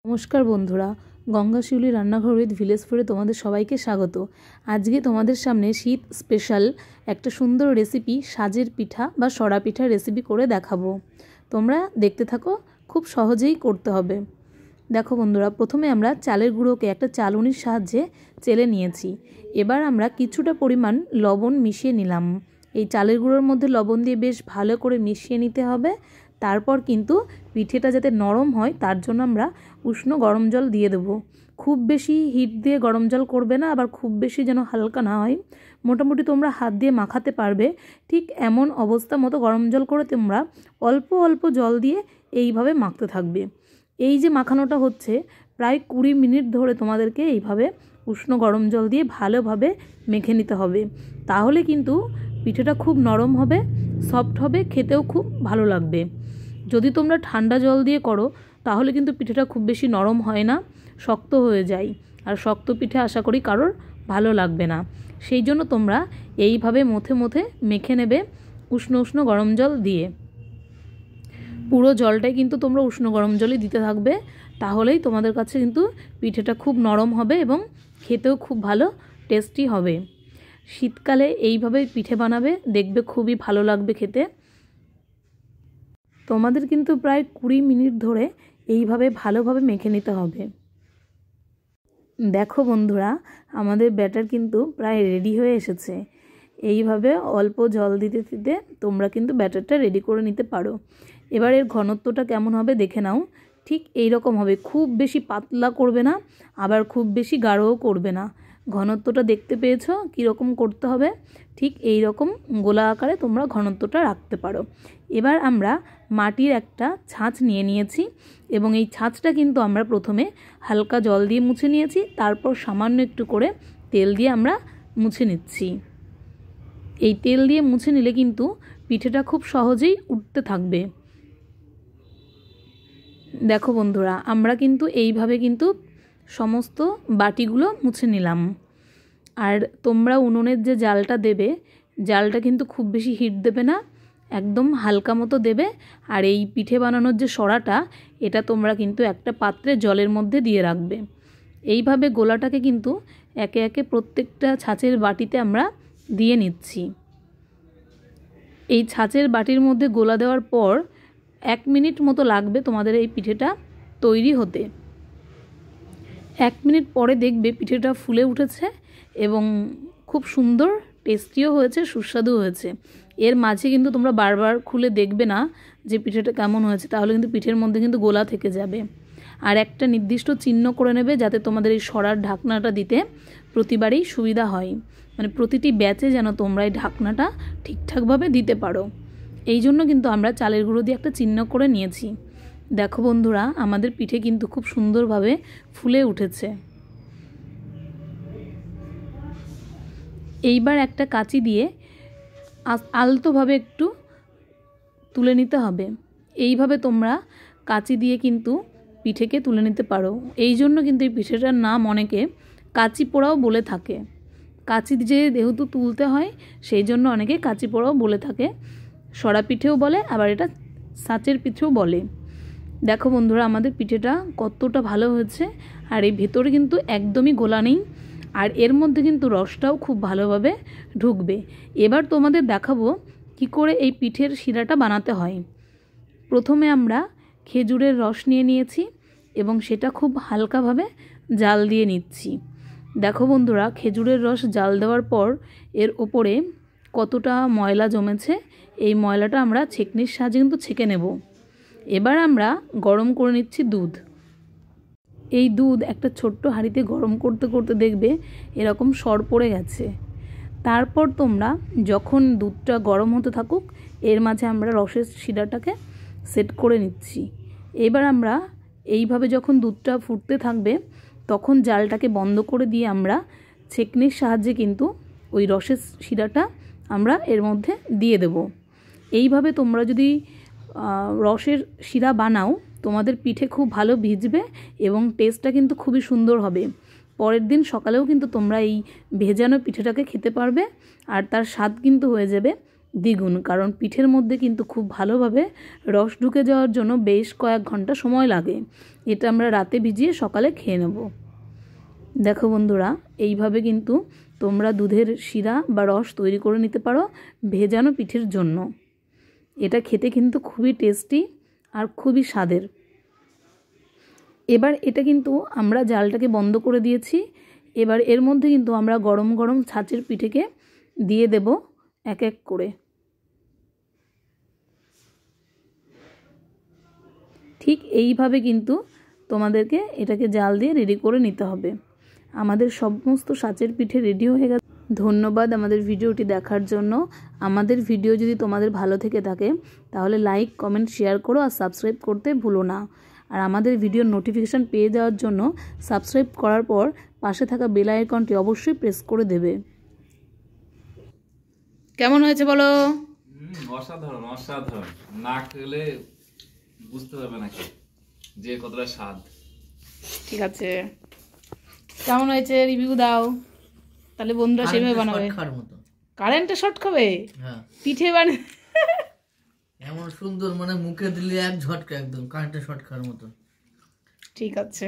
নমস্কার বন্ধুরা, গঙ্গা শিউলি রান্নাঘর উইথ ভিলেজ ফুডে তোমাদের সবাইকে স্বাগত। আজকে তোমাদের সামনে শীত স্পেশাল একটা সুন্দর রেসিপি সাজের পিঠা বা সরা পিঠার রেসিপি করে দেখাবো। তোমরা দেখতে থাকো, খুব সহজেই করতে হবে। দেখো বন্ধুরা, প্রথমে আমরা চালের গুঁড়োকে একটা চালুনির সাহায্যে চেলে নিয়েছি। এবার আমরা কিছুটা পরিমাণ লবণ মিশিয়ে নিলাম। এই চালের গুঁড়োর মধ্যে লবণ দিয়ে বেশ ভালো করে মিশিয়ে নিতে হবে। তারপর কিন্তু পিঠেটা যাতে নরম হয় তার জন্য আমরা উষ্ণ গরম জল দিয়ে দেবো। খুব বেশি হিট দিয়ে গরম জল করবে না, আবার খুব বেশি যেন হালকা না হয়। মোটামুটি তোমরা হাত দিয়ে মাখাতে পারবে, ঠিক এমন অবস্থা মতো গরম জল করে তোমরা অল্প অল্প জল দিয়ে এইভাবে মাখতে থাকবে। এই যে মাখানোটা হচ্ছে, প্রায় 20 মিনিট ধরে তোমাদেরকে এইভাবে উষ্ণ গরম জল দিয়ে ভালোভাবে মেখে নিতে হবে। তাহলে কিন্তু পিঠেটা খুব নরম হবে, সফট হবে, খেতেও খুব ভালো লাগবে। যদি তোমরা ঠান্ডা জল দিয়ে করো তাহলে কিন্তু পিঠেটা খুব বেশি নরম হয় না, শক্ত হয়ে যায়। আর শক্ত পিঠে আশা করি কারোর ভালো লাগবে না। সেই জন্য তোমরা এইভাবে মথে মথে মেখে নেবে উষ্ণ উষ্ণ গরম জল দিয়ে। পুরো জলটাই কিন্তু তোমরা উষ্ণ গরম জলই দিতে থাকবে, তাহলেই তোমাদের কাছে কিন্তু পিঠেটা খুব নরম হবে এবং খেতেও খুব ভালো টেস্টি হবে। শীতকালে এইভাবে পিঠে বানাবে, দেখবে খুবই ভালো লাগবে খেতে। তোমাদের কিন্তু প্রায় 20 মিনিট ধরে এইভাবে ভালোভাবে মেখে নিতে হবে। দেখো বন্ধুরা, আমাদের ব্যাটার কিন্তু প্রায় রেডি হয়ে এসেছে। এইভাবে অল্প জল দিতে দিতে তোমরা কিন্তু ব্যাটারটা রেডি করে নিতে পারো। এবার এর ঘনত্বটা কেমন হবে দেখে নাও। ঠিক এই রকম হবে, খুব বেশি পাতলা করবে না, আবার খুব বেশি গাঢ়ও করবে না। ঘনত্বটা দেখতে পেয়েছো কীরকম করতে হবে? ঠিক এই রকম গোলা আকারে তোমরা ঘনত্বটা রাখতে পারো। এবার আমরা মাটির একটা ছাঁচ নিয়ে নিয়েছি এবং এই ছাঁচটা কিন্তু আমরা প্রথমে হালকা জল দিয়ে মুছে নিয়েছি, তারপর সামান্য একটু করে তেল দিয়ে আমরা মুছে নিচ্ছি। এই তেল দিয়ে মুছে নিলে কিন্তু পিঠেটা খুব সহজেই উঠতে থাকবে। দেখো বন্ধুরা, আমরা কিন্তু এইভাবে কিন্তু সমস্ত বাটিগুলো মুছে নিলাম। আর তোমরা উনুনের যে জালটা দেবে, জালটা কিন্তু খুব বেশি হিট দেবে না, একদম হালকা মতো দেবে। আর এই পিঠে বানানোর যে সরাটা, এটা তোমরা কিন্তু একটা পাত্রে জলের মধ্যে দিয়ে রাখবে। এইভাবে গোলাটাকে কিন্তু একে একে প্রত্যেকটা ছাঁচের বাটিতে আমরা দিয়ে নিচ্ছি। এই ছাঁচের বাটির মধ্যে গোলা দেওয়ার পর 1 মিনিট মতো লাগবে তোমাদের এই পিঠেটা তৈরি হতে। 1 মিনিট পরে দেখবে পিঠেটা ফুলে উঠেছে এবং খুব সুন্দর টেস্টিও হয়েছে, সুস্বাদু হয়েছে। এর মাঝে কিন্তু তোমরা বারবার খুলে দেখবে না যে পিঠেটা কেমন হয়েছে, তাহলে কিন্তু পিঠের মধ্যে কিন্তু গোলা থেকে যাবে। আর একটা নির্দিষ্ট চিহ্ন করে নেবে যাতে তোমাদের এই সরার ঢাকনাটা দিতে প্রতিবারই সুবিধা হয়, মানে প্রতিটি ব্যাচে যেন তোমরা এই ঢাকনাটা ঠিকঠাকভাবে দিতে পারো। এই জন্য কিন্তু আমরা চালের গুঁড়ো দিয়ে একটা চিহ্ন করে নিয়েছি। দেখো বন্ধুরা, আমাদের পিঠে কিন্তু খুব সুন্দরভাবে ফুলে উঠেছে। এইবার একটা কাঁচি দিয়ে আলতোভাবে একটু তুলে নিতে হবে। এইভাবে তোমরা কাঁচি দিয়ে কিন্তু পিঠেকে তুলে নিতে পারো। এই জন্য কিন্তু এই পিঠেটার নাম অনেকে কাঁচি পোড়াও বলে থাকে। কাঁচি যে যেহেতু তুলতে হয়, সেই জন্য অনেকে কাঁচি পোড়াও বলে থাকে। সরা পিঠেও বলে, আবার এটা সাঁচের পিঠেও বলে। দেখো বন্ধুরা, আমাদের পিঠেটা কতটা ভালো হয়েছে। আর এই ভেতরে কিন্তু একদমই গোলা নেই, আর এর মধ্যে কিন্তু রসটাও খুব ভালোভাবে ঢুকবে। এবার তোমাদের দেখাবো কি করে এই পিঠের শিরাটা বানাতে হয়। প্রথমে আমরা খেজুরের রস নিয়ে নিয়েছি এবং সেটা খুব হালকাভাবে জাল দিয়ে নিচ্ছি। দেখো বন্ধুরা, খেজুরের রস জাল দেওয়ার পর এর ওপরে কতটা ময়লা জমেছে। এই ময়লাটা আমরা ছেঁকনির সাহায্যে কিন্তু ছেঁকে নেব। এবার আমরা গরম করে নিচ্ছি দুধ। এই দুধ একটা ছোট্ট হাঁড়িতে গরম করতে করতে দেখবে এরকম সর পড়ে গেছে। তারপর তোমরা যখন দুধটা গরম হতে থাকুক, এর মাঝে আমরা রসের শিরাটাকে সেট করে নিচ্ছি। এবার আমরা এইভাবে যখন দুধটা ফুটতে থাকবে, তখন জালটাকে বন্ধ করে দিয়ে আমরা ছেঁকনির সাহায্যে কিন্তু ওই রসের শিরাটা আমরা এর মধ্যে দিয়ে দেব। এইভাবে তোমরা যদি রসের শিরা বানাও, তোমাদের পিঠে খুব ভালো ভিজবে এবং টেস্টটা কিন্তু খুবই সুন্দর হবে। পরের দিন সকালেও কিন্তু তোমরা এই ভেজানো পিঠেটাকে খেতে পারবে, আর তার স্বাদ কিন্তু হয়ে যাবে দ্বিগুণ, কারণ পিঠের মধ্যে কিন্তু খুব ভালোভাবে রস ঢুকে যাওয়ার জন্য বেশ কয়েক ঘন্টা সময় লাগে। এটা আমরা রাতে ভিজিয়ে সকালে খেয়ে নেব। দেখো বন্ধুরা, এইভাবে কিন্তু তোমরা দুধের শিরা বা রস তৈরি করে নিতে পারো ভেজানো পিঠের জন্য। এটা খেতে কিন্তু খুবই টেস্টি আর খুবই স্বাদের। এবার এটা কিন্তু আমরা জালটাকে বন্ধ করে দিয়েছি। এবার এর মধ্যে কিন্তু আমরা গরম গরম ছাঁচের পিঠেকে দিয়ে দেব এক এক করে। ঠিক এইভাবে কিন্তু তোমাদেরকে এটাকে জাল দিয়ে রেডি করে নিতে হবে। আমাদের সমস্ত ছাঁচের পিঠে রেডি হয়ে গেছে। ধন্যবাদ আমাদের ভিডিওটি দেখার জন্য। আমাদের ভিডিও যদি তোমাদের ভালো থেকে থাকে তাহলে লাইক, কমেন্ট, শেয়ার করো আর সাবস্ক্রাইব করতে ভুলো না। আর আমাদের ভিডিওর নোটিফিকেশান পেয়ে যাওয়ার জন্য সাবস্ক্রাইব করার পর পাশে থাকা বেল আইকনটি অবশ্যই প্রেস করে দেবে। কেমন হয়েছে বলো? অসাধারণ অসাধারণ, না খেলে বুঝতে পারবে না যে কতটা স্বাদ। ঠিক আছে, কেমন হয়েছে রিভিউ দাও। তাহলে বন্ধুরা সেভাবে বানাবে। কারেন্টে শর্ট খাবে? হ্যাঁ, পিঠে বানিয়ে এমন সুন্দর, মানে মুখে দিলে এক ঝটকা একদম কারেন্টে শর্ট খাওয়ার মতো। ঠিক আছে।